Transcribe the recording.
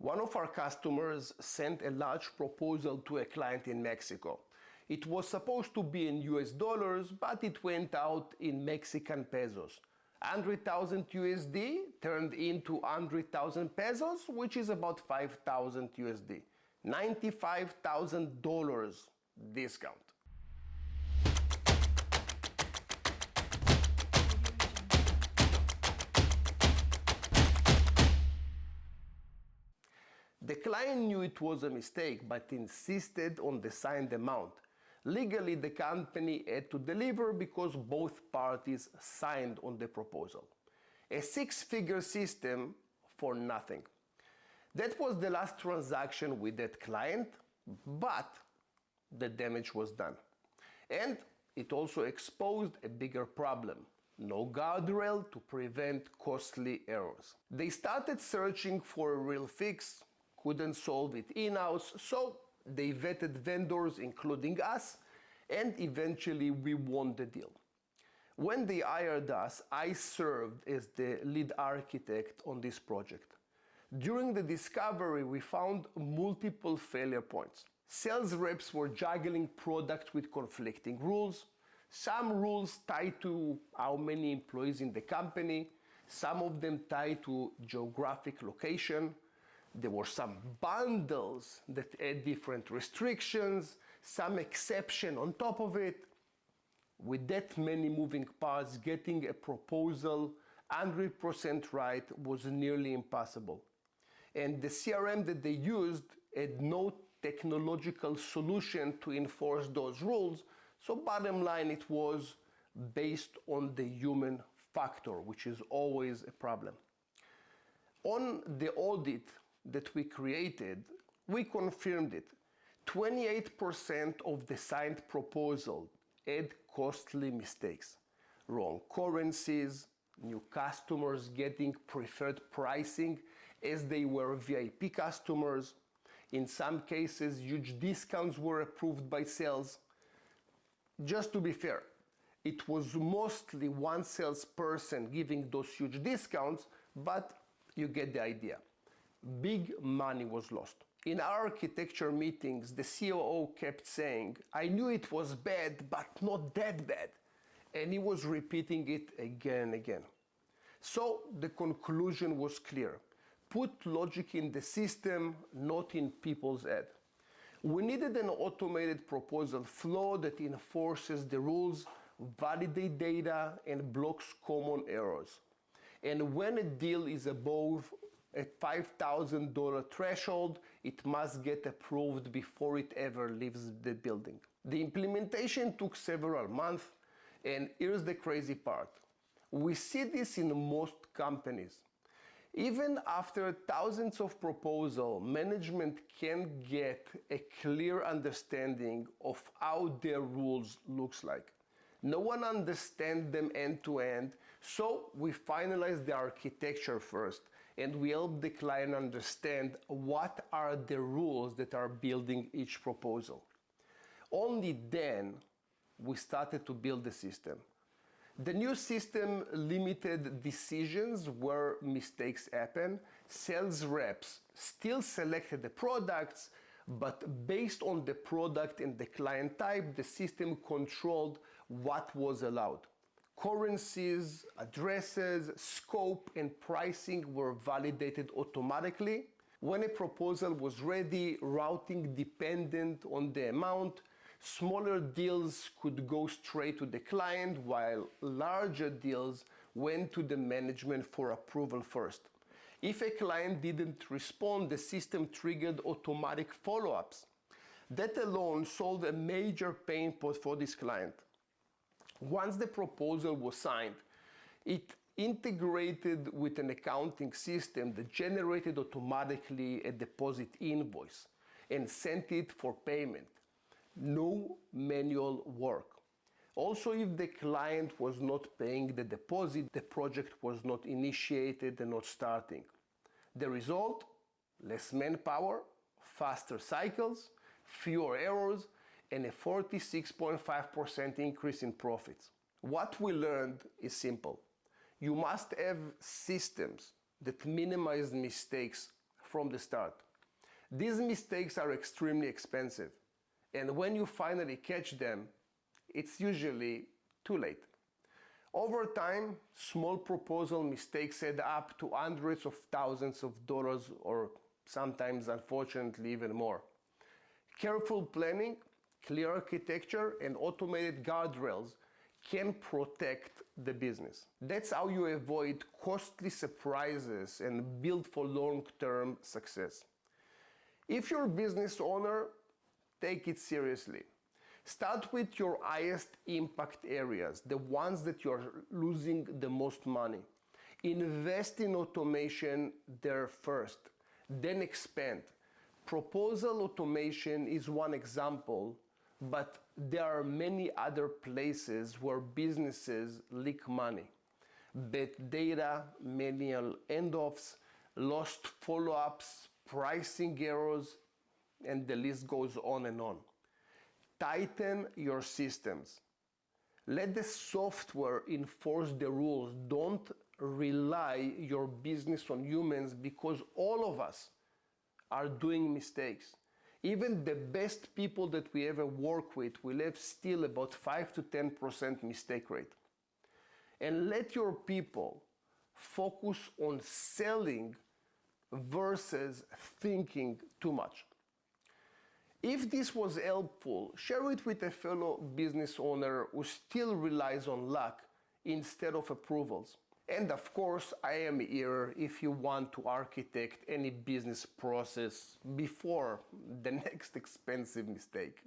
One of our customers sent a large proposal to a client in Mexico. It was supposed to be in US dollars, but it went out in Mexican pesos. 100,000 USD turned into 100,000 pesos, which is about 5,000 USD. $95,000 discount. The client knew it was a mistake, but insisted on the signed amount. Legally, the company had to deliver because both parties signed on the proposal. A six-figure system for nothing. That was the last transaction with that client, but the damage was done. And it also exposed a bigger problem. No guardrail to prevent costly errors. They started searching for a real fix, couldn't solve it in-house, so they vetted vendors, including us, and eventually we won the deal. When they hired us, I served as the lead architect on this project. During the discovery, we found multiple failure points. Sales reps were juggling products with conflicting rules, some rules tied to how many employees in the company, some of them tied to geographic location. There were some bundles that had different restrictions, some exception on top of it. With that many moving parts, getting a proposal 100% right was nearly impossible. And the CRM that they used had no technological solution to enforce those rules. So bottom line, it was based on the human factor, which is always a problem. On the audit that we created, we confirmed it. 28% of the signed proposal had costly mistakes. Wrong currencies, new customers getting preferred pricing as they were VIP customers. In some cases, huge discounts were approved by sales. Just to be fair, it was mostly one salesperson giving those huge discounts, but you get the idea. Big money was lost. In our architecture meetings, the COO kept saying, "I knew it was bad, but not that bad." And he was repeating it again and again. So the conclusion was clear. Put logic in the system, not in people's head. We needed an automated proposal flow that enforces the rules, validates data, and blocks common errors. And when a deal is above a $5,000 threshold, it must get approved before it ever leaves the building. The implementation took several months, and here's the crazy part. We see this in most companies. Even after thousands of proposals, management can't get a clear understanding of how their rules looks like. No one understands them end to end, so we finalize the architecture first, and we help the client understand what are the rules that are building each proposal. Only then we started to build the system. The new system limited decisions where mistakes happen. Sales reps still selected the products, but based on the product and the client type, the system controlled what was allowed. Currencies, addresses, scope, and pricing were validated automatically. When a proposal was ready, routing depended on the amount. Smaller deals could go straight to the client, while larger deals went to the management for approval first. If a client didn't respond, the system triggered automatic follow-ups. That alone solved a major pain point for this client. Once the proposal was signed, it integrated with an accounting system that generated automatically a deposit invoice and sent it for payment. No manual work. Also, if the client was not paying the deposit, the project was not initiated and not starting. The result? Less manpower, faster cycles, fewer errors, and a 46.5% increase in profits. What we learned is simple. You must have systems that minimize mistakes from the start. These mistakes are extremely expensive, and when you finally catch them, it's usually too late. Over time, small proposal mistakes add up to hundreds of thousands of dollars, or sometimes, unfortunately, even more. Careful planning, clear architecture, and automated guardrails can protect the business. That's how you avoid costly surprises and build for long-term success. If you're a business owner, take it seriously. Start with your highest impact areas, the ones that you're losing the most money. Invest in automation there first, then expand. Proposal automation is one example, but there are many other places where businesses leak money. Bad data, manual handoffs, lost follow-ups, pricing errors, and the list goes on and on. Tighten your systems. Let the software enforce the rules. Don't rely your business on humans, because all of us are doing mistakes. Even the best people that we ever work with will have still about 5 to 10% mistake rate. And let your people focus on selling versus thinking too much. If this was helpful, share it with a fellow business owner who still relies on luck instead of approvals. And of course, I am here if you want to architect any business process before the next expensive mistake.